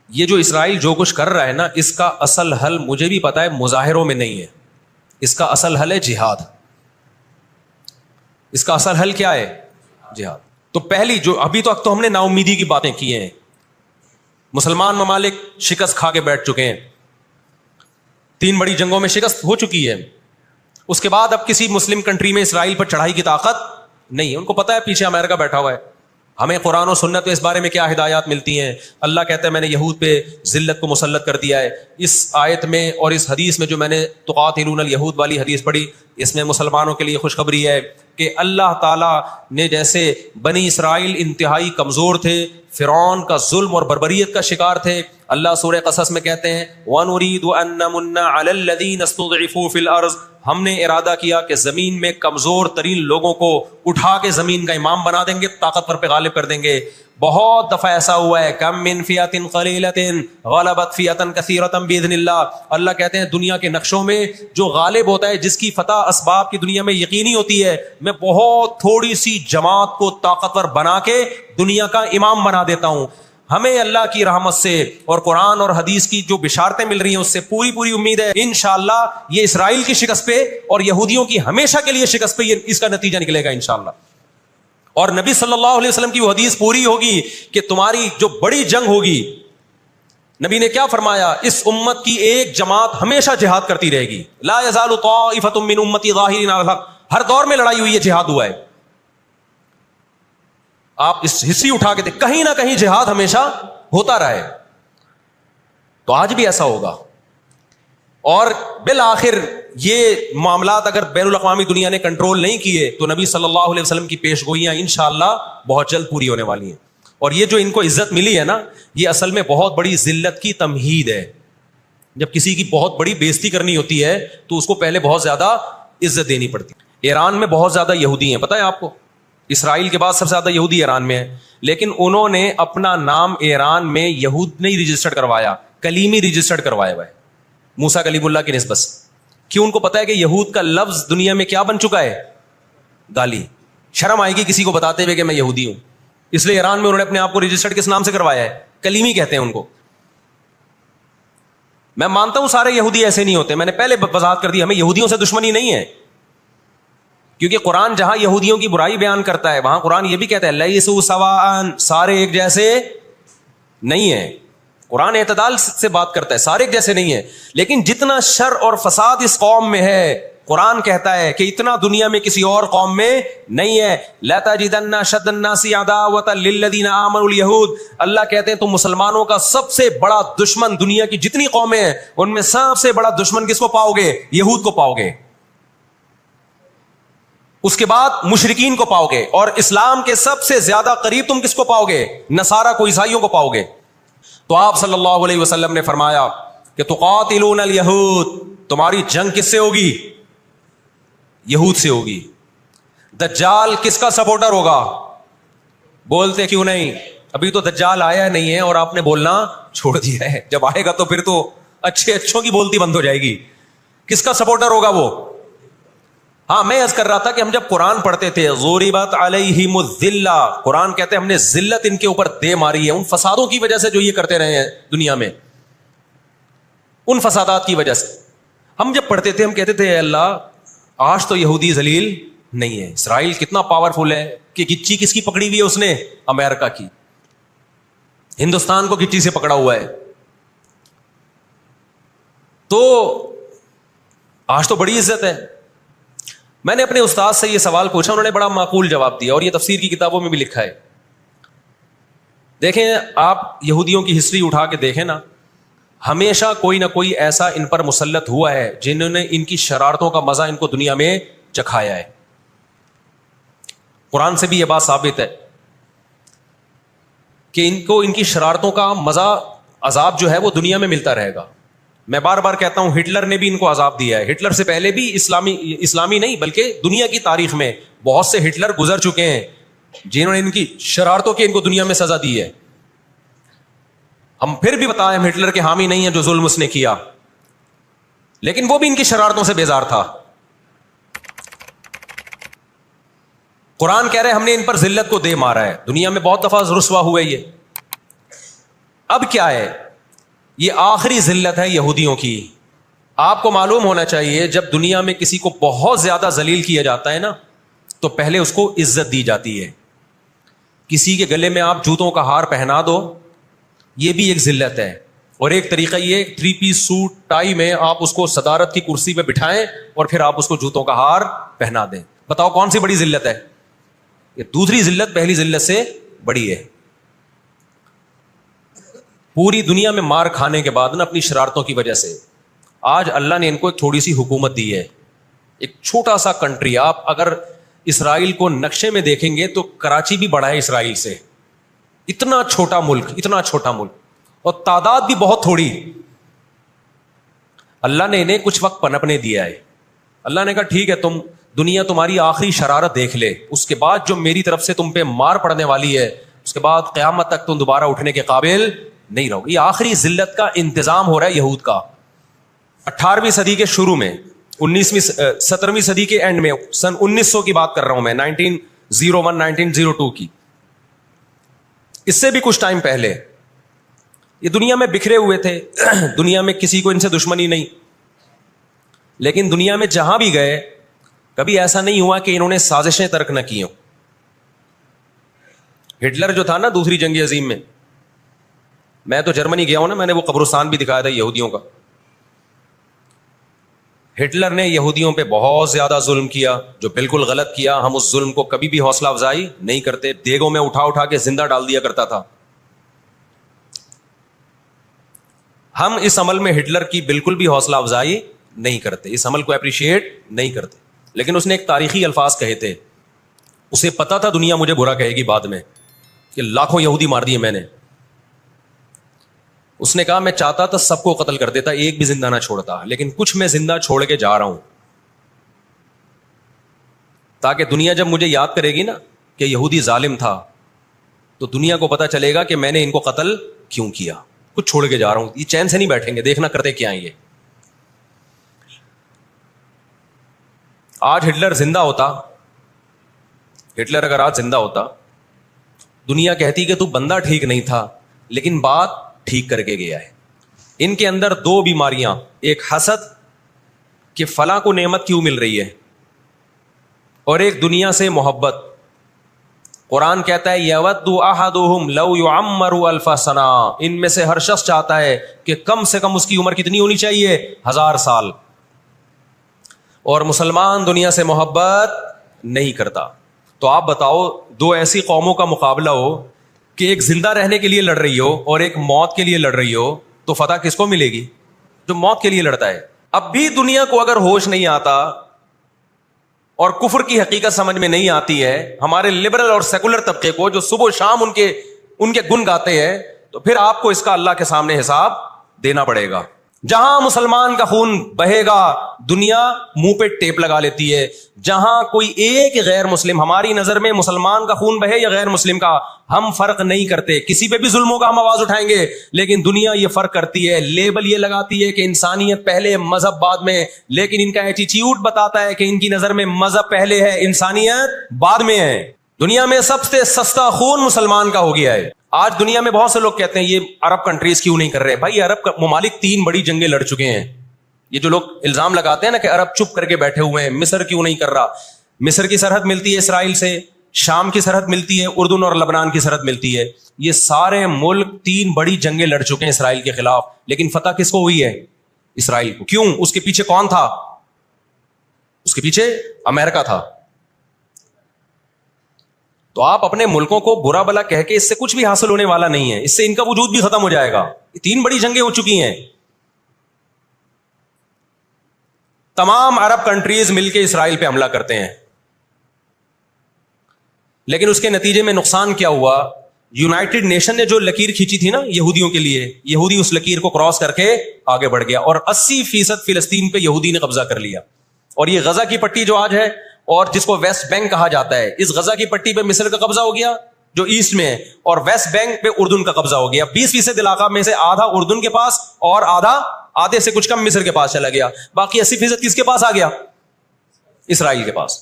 یہ جو اسرائیل جو کچھ کر رہا ہے نا، اس کا اصل حل مجھے بھی پتا ہے مظاہروں میں نہیں ہے، اس کا اصل حل ہے جہاد. اس کا اصل حل کیا ہے؟ جہاد. تو پہلی جو ابھی تک تو ہم نے نا امیدی کی باتیں کی ہیں، مسلمان ممالک شکست کھا کے بیٹھ چکے ہیں، 3 بڑی جنگوں میں شکست ہو چکی ہے. اس کے بعد اب کسی مسلم کنٹری میں اسرائیل پر چڑھائی کی طاقت نہیں ہے. ان کو پتا ہے پیچھے امریکہ بیٹھا ہوا ہے. ہمیں قرآن و سنت میں اس بارے میں کیا ہدایات ملتی ہیں؟ اللہ کہتا ہے میں نے یہود پہ ذلت کو مسلط کر دیا ہے. اس آیت میں اور اس حدیث میں جو میں نے تقاتلون الیہود والی حدیث پڑھی، اس میں مسلمانوں کے لیے خوشخبری ہے کہ اللہ تعالیٰ نے جیسے بنی اسرائیل انتہائی کمزور تھے، فرعون کا ظلم اور بربریت کا شکار تھے، اللہ سورہ قصص میں کہتے ہیں وَنُرِيدُ أَن نَّمُنَّ عَلَى الَّذِينَ اسْتُضْعِفُوا فِي الْأَرْضِ، ہم نے ارادہ کیا کہ زمین میں کمزور ترین لوگوں کو اٹھا کے زمین کا امام بنا دیں گے، طاقتور پہ غالب کر دیں گے. بہت دفعہ ایسا ہوا ہے، کم من فئۃ قلیلۃ غلبت فئۃ کثیرۃ باذن اللہ. اللہ کہتے ہیں دنیا کے نقشوں میں جو غالب ہوتا ہے، جس کی فتح اسباب کی دنیا میں یقینی ہوتی ہے، میں بہت تھوڑی سی جماعت کو طاقتور بنا کے دنیا کا امام بنا دیتا ہوں. ہمیں اللہ کی رحمت سے اور قرآن اور حدیث کی جو بشارتیں مل رہی ہیں اس سے پوری پوری امید ہے انشاءاللہ یہ اسرائیل کی شکست پہ اور یہودیوں کی ہمیشہ کے لیے شکست پہ اس کا نتیجہ نکلے گا انشاءاللہ. اور نبی صلی اللہ علیہ وسلم کی وہ حدیث پوری ہوگی کہ تمہاری جو بڑی جنگ ہوگی، نبی نے کیا فرمایا؟ اس امت کی ایک جماعت ہمیشہ جہاد کرتی رہے گی. لا یزال طائفۃ من امتی ظاہرین علی الحق. ہر دور میں لڑائی ہوئی ہے، جہاد ہوا ہے. آپ اس ہسٹری اٹھا کے دیکھ، کہیں نہ کہیں جہاد ہمیشہ ہوتا رہا ہے. تو آج بھی ایسا ہوگا. اور بالآخر یہ معاملات اگر بین الاقوامی دنیا نے کنٹرول نہیں کیے تو نبی صلی اللہ علیہ وسلم کی پیش گوئیاں انشاءاللہ بہت جلد پوری ہونے والی ہیں. اور یہ جو ان کو عزت ملی ہے نا، یہ اصل میں بہت بڑی ذلت کی تمہید ہے. جب کسی کی بہت بڑی بےزتی کرنی ہوتی ہے تو اس کو پہلے بہت زیادہ عزت دینی پڑتی ہے. ایران میں بہت زیادہ یہودی ہیں، پتہ ہے آپ کو؟ اسرائیل کے بعد سب سے زیادہ یہودی ایران میں ہے، لیکن انہوں نے اپنا نام ایران میں یہود نہیں رجسٹرڈ کروایا، کلیمی رجسٹرڈ کروایا ہوا ہے موسیٰ کلیم اللہ کی نسبت سے. کیوں؟ ان کو پتا ہے کہ یہود کا لفظ دنیا میں کیا بن چکا ہے؟ گالی. شرم آئے گی کسی کو بتاتے ہوئے کہ میں یہودی ہوں. اس لیے ایران میں انہوں نے اپنے آپ کو رجسٹرڈ کس نام سے کروایا ہے؟ کلیمی کہتے ہیں ان کو. میں مانتا ہوں سارے یہودی ایسے نہیں ہوتے، میں نے پہلے وضاحت کر دی، ہمیں یہودیوں سے دشمنی نہیں ہے، کیونکہ قرآن جہاں یہودیوں کی برائی بیان کرتا ہے وہاں قرآن یہ بھی کہتا ہے لیسوا سواء، سارے ایک جیسے نہیں ہیں. قرآن اعتدال سے بات کرتا ہے، سارے ایک جیسے نہیں ہیں. لیکن جتنا شر اور فساد اس قوم میں ہے، قرآن کہتا ہے کہ اتنا دنیا میں کسی اور قوم میں نہیں ہے. لَتَجِدَنَّ أَشَدَّ النَّاسِ عَدَاوَةً لِلَّذِينَ آمَنُوا الْيَهُودَ. اللہ کہتے ہیں تو مسلمانوں کا سب سے بڑا دشمن دنیا کی جتنی قومیں ہیں ان میں سب سے بڑا دشمن کس کو پاؤ گے؟ یہود کو پاؤ گے. اس کے بعد مشرکین کو پاؤ گے، اور اسلام کے سب سے زیادہ قریب تم کس کو پاؤ گے؟ نصارہ کو، عیسائیوں کو پاؤ گے. تو آپ صلی اللہ علیہ وسلم نے فرمایا کہ تقاتلون الیہود، تمہاری جنگ کس سے ہوگی؟ یہود سے ہوگی. دجال کس کا سپورٹر ہوگا؟ بولتے کیوں نہیں؟ ابھی تو دجال آیا نہیں ہے اور آپ نے بولنا چھوڑ دیا ہے. جب آئے گا تو پھر تو اچھوں کی بولتی بند ہو جائے گی. کس کا سپورٹر ہوگا وہ؟ ہاں، میں عرض کر رہا تھا کہ ہم جب قرآن پڑھتے تھے ضربت علیہم الذلہ، قرآن کہتے ہیں ہم نے ذلت ان کے اوپر دے ماری ہے ان فسادوں کی وجہ سے جو یہ کرتے رہے ہیں دنیا میں، ان فسادات کی وجہ سے. ہم جب پڑھتے تھے ہم کہتے تھے اے اللہ آج تو یہودی ذلیل نہیں ہے. اسرائیل کتنا پاورفل ہے کہ گچی کس کی پکڑی ہوئی ہے اس نے؟ امریکہ کی. ہندوستان کو گچی سے پکڑا ہوا ہے. تو آج تو بڑی عزت ہے. میں نے اپنے استاد سے یہ سوال پوچھا، انہوں نے بڑا معقول جواب دیا اور یہ تفسیر کی کتابوں میں بھی لکھا ہے. دیکھیں آپ یہودیوں کی ہسٹری اٹھا کے دیکھیں نا، ہمیشہ کوئی نہ کوئی ایسا ان پر مسلط ہوا ہے جنہوں نے ان کی شرارتوں کا مزہ ان کو دنیا میں چکھایا ہے. قرآن سے بھی یہ بات ثابت ہے کہ ان کو ان کی شرارتوں کا مزہ، عذاب جو ہے وہ دنیا میں ملتا رہے گا. میں بار بار کہتا ہوں ہٹلر نے بھی ان کو عذاب دیا ہے. ہٹلر سے پہلے بھی اسلامی نہیں بلکہ دنیا کی تاریخ میں بہت سے ہٹلر گزر چکے ہیں جنہوں نے ان کی شرارتوں کی ان کو دنیا میں سزا دی ہے. ہم پھر بھی بتائیں ہم ہٹلر کے حامی نہیں ہیں جو ظلم اس نے کیا، لیکن وہ بھی ان کی شرارتوں سے بیزار تھا. قرآن کہہ رہے ہم نے ان پر ذلت کو دے مارا ہے. دنیا میں بہت دفعہ رسوا ہوئے یہ. اب کیا ہے؟ یہ آخری ذلت ہے یہودیوں کی. آپ کو معلوم ہونا چاہیے جب دنیا میں کسی کو بہت زیادہ ذلیل کیا جاتا ہے نا تو پہلے اس کو عزت دی جاتی ہے. کسی کے گلے میں آپ جوتوں کا ہار پہنا دو, یہ بھی ایک ذلت ہے. اور ایک طریقہ یہ 3 پیس سوٹ ٹائی میں آپ اس کو صدارت کی کرسی پہ بٹھائیں اور پھر آپ اس کو جوتوں کا ہار پہنا دیں. بتاؤ کون سی بڑی ذلت ہے؟ یہ دوسری ذلت پہلی ذلت سے بڑی ہے. پوری دنیا میں مار کھانے کے بعد نا اپنی شرارتوں کی وجہ سے آج اللہ نے ان کو ایک تھوڑی سی حکومت دی ہے. ایک چھوٹا سا کنٹری, آپ اگر اسرائیل کو نقشے میں دیکھیں گے تو کراچی بھی بڑا ہے اسرائیل سے. اتنا چھوٹا ملک, اتنا چھوٹا ملک, اور تعداد بھی بہت تھوڑی. اللہ نے انہیں کچھ وقت پنپنے دیا ہے. اللہ نے کہا ٹھیک ہے, تم دنیا تمہاری آخری شرارت دیکھ لے, اس کے بعد جو میری طرف سے تم پہ مار پڑنے والی ہے اس کے بعد قیامت تک تم دوبارہ اٹھنے کے قابل نہیں رہو. یہ آخری ذلت کا انتظام ہو رہا ہے یہود کا. 18ویں صدی کے شروع میں, 17ویں صدی کے اینڈ میں, سن 1900 کی بات کر رہا ہوں میں, 1901 1902 کی, اس سے بھی کچھ ٹائم پہلے یہ دنیا میں بکھرے ہوئے تھے. دنیا میں کسی کو ان سے دشمنی نہیں, لیکن دنیا میں جہاں بھی گئے کبھی ایسا نہیں ہوا کہ انہوں نے سازشیں ترک نہ کی ہوں. ہٹلر جو تھا نا دوسری جنگ عظیم میں تو جرمنی گیا ہوں نا, میں نے وہ قبرستان بھی دکھایا تھا یہودیوں کا. ہٹلر نے یہودیوں پہ بہت زیادہ ظلم کیا, جو بالکل غلط کیا. ہم اس ظلم کو کبھی بھی حوصلہ افزائی نہیں کرتے, دیگوں میں اٹھا اٹھا کے زندہ ڈال دیا کرتا تھا. ہم اس عمل میں ہٹلر کی بالکل بھی حوصلہ افزائی نہیں کرتے, اس عمل کو اپریشیٹ نہیں کرتے. لیکن اس نے ایک تاریخی الفاظ کہے تھے, اسے پتا تھا دنیا مجھے برا کہے گی بعد میں کہ لاکھوں یہودی مار دیے میں نے. اس نے کہا میں چاہتا تھا سب کو قتل کر دیتا, ایک بھی زندہ نہ چھوڑتا, لیکن کچھ میں زندہ چھوڑ کے جا رہا ہوں تاکہ دنیا جب مجھے یاد کرے گی نا کہ یہودی ظالم تھا تو دنیا کو پتا چلے گا کہ میں نے ان کو قتل کیوں کیا. کچھ چھوڑ کے جا رہا ہوں, یہ چین سے نہیں بیٹھیں گے, دیکھنا کرتے کیا ہیں یہ. آج ہٹلر زندہ ہوتا, ہٹلر اگر آج زندہ ہوتا, دنیا کہتی کہ تو بندہ ٹھیک نہیں تھا لیکن بات ٹھیک کر کے گیا ہے. ان کے اندر 2 بیماریاں, ایک حسد کہ فلاں کو نعمت کیوں مل رہی ہے, اور ایک دنیا سے محبت. قرآن کہتا ہے یود احدہم لو یعمر الف سنہ, ان میں سے ہر شخص چاہتا ہے کہ کم سے کم اس کی عمر کتنی ہونی چاہیے, 1000 سال. اور مسلمان دنیا سے محبت نہیں کرتا. تو آپ بتاؤ, 2 ایسی قوموں کا مقابلہ ہو کہ ایک زندہ رہنے کے لیے لڑ رہی ہو اور ایک موت کے لیے لڑ رہی ہو, تو فتح کس کو ملے گی؟ جو موت کے لیے لڑتا ہے. اب بھی دنیا کو اگر ہوش نہیں آتا اور کفر کی حقیقت سمجھ میں نہیں آتی ہے, ہمارے لبرل اور سیکولر طبقے کو جو صبح و شام ان کے گن گاتے ہیں, تو پھر آپ کو اس کا اللہ کے سامنے حساب دینا پڑے گا. جہاں مسلمان کا خون بہے گا دنیا منہ پہ ٹیپ لگا لیتی ہے. جہاں کوئی ایک غیر مسلم, ہماری نظر میں مسلمان کا خون بہے یا غیر مسلم کا, ہم فرق نہیں کرتے. کسی پہ بھی ظلم ہوگا ہم آواز اٹھائیں گے, لیکن دنیا یہ فرق کرتی ہے, لیبل یہ لگاتی ہے کہ انسانیت پہلے مذہب بعد میں, لیکن ان کا ایٹیٹیوڈ بتاتا ہے کہ ان کی نظر میں مذہب پہلے ہے, انسانیت بعد میں ہے. دنیا میں سب سے سستا خون مسلمان کا ہو گیا ہے. آج دنیا میں بہت سے لوگ کہتے ہیں یہ عرب کنٹریز کیوں نہیں کر رہے. بھائی عرب ممالک 3 بڑی جنگیں لڑ چکے ہیں. یہ جو لوگ الزام لگاتے ہیں نا کہ عرب چپ کر کے بیٹھے ہوئے ہیں, مصر کیوں نہیں کر رہا. مصر کی سرحد ملتی ہے اسرائیل سے, شام کی سرحد ملتی ہے, اردن اور لبنان کی سرحد ملتی ہے. یہ سارے ملک 3 بڑی جنگیں لڑ چکے ہیں اسرائیل کے خلاف, لیکن فتح کس کو ہوئی ہے؟ اسرائیل کو. کیوں؟ اس کے پیچھے کون تھا؟ اس کے پیچھے امریکہ تھا. تو آپ اپنے ملکوں کو برا بلا کہہ کے اس سے کچھ بھی حاصل ہونے والا نہیں ہے, اس سے ان کا وجود بھی ختم ہو جائے گا. 3 بڑی جنگیں ہو چکی ہیں, تمام عرب کنٹریز مل کے اسرائیل پہ حملہ کرتے ہیں, لیکن اس کے نتیجے میں نقصان کیا ہوا؟ یونائٹڈ نیشن نے جو لکیر کھینچی تھی نا یہودیوں کے لیے, یہودی اس لکیر کو کراس کر کے آگے بڑھ گیا, اور 80% فلسطین پہ یہودی نے قبضہ کر لیا. اور یہ غزہ کی پٹی جو آج ہے اور جس کو ویسٹ بینک کہا جاتا ہے, اس غزہ کی پٹی پہ مصر کا قبضہ ہو گیا جو ایسٹ میں ہے, اور ویسٹ بینک پہ اردن کا قبضہ ہو گیا. 20% علاقہ میں سے آدھا اردن کے پاس اور آدھے سے کچھ کم مصر کے پاس چلا گیا. باقی 80% کس کے پاس آ گیا؟ اسرائیل کے پاس.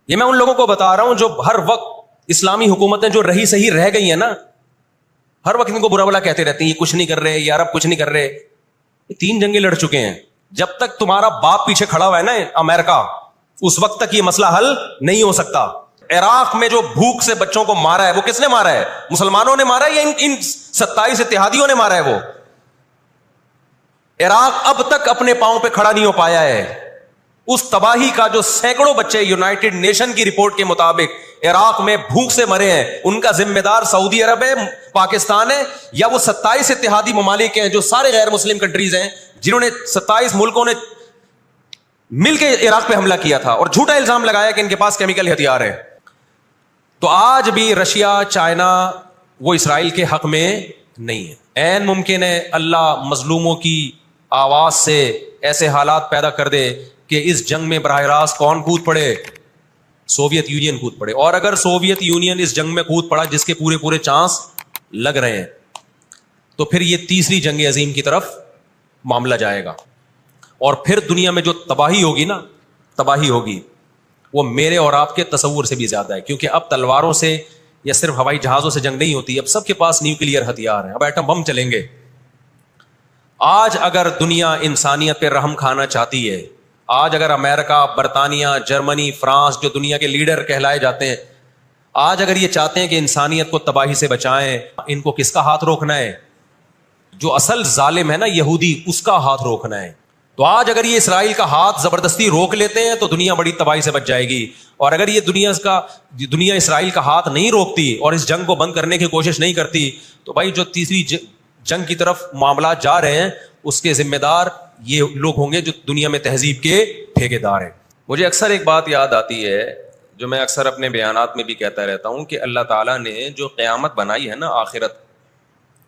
یہ میں ان لوگوں کو بتا رہا ہوں جو ہر وقت اسلامی حکومتیں جو رہی صحیح رہ گئی ہیں نا, ہر وقت ان کو برا بلا کہتے رہتے ہیں، یہ کچھ نہیں کر رہے، یہ عرب کچھ نہیں کر رہے. یہ 3 جنگیں لڑ چکے ہیں. جب تک تمہارا باپ پیچھے کھڑا ہوا ہے نا امریکہ، اس وقت تک یہ مسئلہ حل نہیں ہو سکتا. عراق میں جو بھوک سے بچوں کو مارا ہے وہ کس نے مارا ہے؟ مسلمانوں نے مارا ہے یا ان 27 اتحادیوں نے مارا ہے؟ وہ عراق اب تک اپنے پاؤں پہ کھڑا نہیں ہو پایا ہے. اس تباہی کا جو سینکڑوں بچے یونائٹڈ نیشن کی رپورٹ کے مطابق عراق میں بھوک سے مرے ہیں، ان کا ذمہ دار سعودی عرب ہے، پاکستان ہے، یا وہ 27 اتحادی ممالک ہیں جو سارے غیر مسلم کنٹریز ہیں جنہوں نے 27 ملکوں نے مل کے عراق پہ حملہ کیا تھا اور جھوٹا الزام لگایا کہ ان کے پاس کیمیکل ہتھیار ہے. تو آج بھی رشیا، چائنا وہ اسرائیل کے حق میں نہیں ہے. عین ممکن ہے اللہ مظلوموں کی آواز سے ایسے حالات پیدا کر دے کہ اس جنگ میں براہ راست کون کود پڑے؟ سوویت یونین کود پڑے. اور اگر سوویت یونین اس جنگ میں کود پڑا جس کے پورے چانس لگ رہے ہیں، تو پھر یہ تیسری جنگ عظیم کی طرف معاملہ جائے گا. اور پھر دنیا میں جو تباہی ہوگی نا، تباہی ہوگی وہ میرے اور آپ کے تصور سے بھی زیادہ ہے. کیونکہ اب تلواروں سے یا صرف ہوائی جہازوں سے جنگ نہیں ہوتی، اب سب کے پاس نیوکلیئر ہتھیار ہیں، اب ایٹم بم چلیں گے. آج اگر دنیا انسانیت پہ رحم کھانا چاہتی ہے، آج اگر امریکہ، برطانیہ، جرمنی، فرانس جو دنیا کے لیڈر کہلائے جاتے ہیں، آج اگر یہ چاہتے ہیں کہ انسانیت کو تباہی سے بچائیں، ان کو کس کا ہاتھ روکنا ہے؟ جو اصل ظالم ہے نا یہودی، اس کا ہاتھ روکنا ہے. تو آج اگر یہ اسرائیل کا ہاتھ زبردستی روک لیتے ہیں تو دنیا بڑی تباہی سے بچ جائے گی. اور اگر یہ دنیا اسرائیل کا ہاتھ نہیں روکتی اور اس جنگ کو بند کرنے کی کوشش نہیں کرتی، تو بھائی جو تیسری جنگ کی طرف معاملات جا رہے ہیں اس کے ذمہ دار یہ لوگ ہوں گے جو دنیا میں تہذیب کے ٹھیکیدار ہیں. مجھے اکثر ایک بات یاد آتی ہے جو میں اکثر اپنے بیانات میں بھی کہتا رہتا ہوں کہ اللہ تعالیٰ نے جو قیامت بنائی ہے نا، آخرت،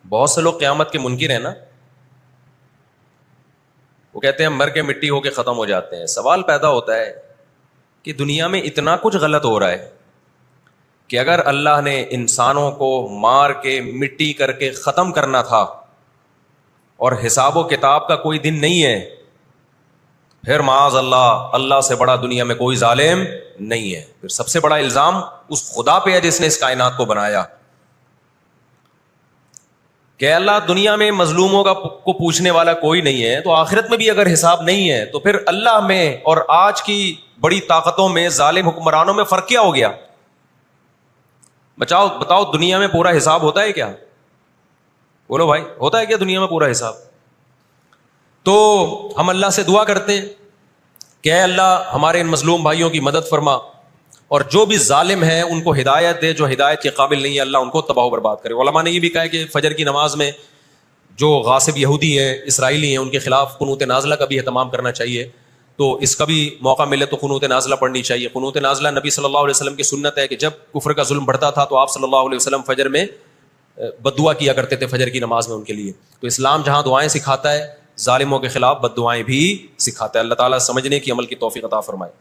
بہت سے لوگ قیامت کے منکر ہیں نا، وہ کہتے ہیں مر کے مٹی ہو کے ختم ہو جاتے ہیں. سوال پیدا ہوتا ہے کہ دنیا میں اتنا کچھ غلط ہو رہا ہے کہ اگر اللہ نے انسانوں کو مار کے مٹی کر کے ختم کرنا تھا اور حساب و کتاب کا کوئی دن نہیں ہے، پھر معاذ اللہ سے بڑا دنیا میں کوئی ظالم نہیں ہے. پھر سب سے بڑا الزام اس خدا پہ ہے جس نے اس کائنات کو بنایا کہ اللہ دنیا میں مظلوموں کو پوچھنے والا کوئی نہیں ہے، تو آخرت میں بھی اگر حساب نہیں ہے تو پھر اللہ میں اور آج کی بڑی طاقتوں میں، ظالم حکمرانوں میں فرق کیا ہو گیا؟ بتاؤ دنیا میں پورا حساب ہوتا ہے کیا؟ بولو بھائی، ہوتا ہے کیا دنیا میں پورا حساب؟ تو ہم اللہ سے دعا کرتے ہیں کہ اے اللہ ہمارے ان مظلوم بھائیوں کی مدد فرما، اور جو بھی ظالم ہیں ان کو ہدایت دے، جو ہدایت کے قابل نہیں ہے اللہ ان کو تباہ و برباد کرے. علماء نے یہ بھی کہا ہے کہ فجر کی نماز میں جو غاصب یہودی ہیں، اسرائیلی ہیں، ان کے خلاف قنوت نازلہ کا بھی اہتمام کرنا چاہیے. تو اس کا بھی موقع ملے تو قنوت نازلہ پڑھنی چاہیے. قنوت نازلہ نبی صلی اللہ علیہ وسلم کی سنت ہے کہ جب کفر کا ظلم بڑھتا تھا تو آپ صلی اللہ علیہ وسلم فجر میں بد دعا کیا کرتے تھے فجر کی نماز میں ان کے لیے. تو اسلام جہاں دعائیں سکھاتا ہے، ظالموں کے خلاف بد دعائیں بھی سکھاتا ہے. اللہ تعالیٰ سمجھنے کی، عمل کی توفیق عطا فرمائے.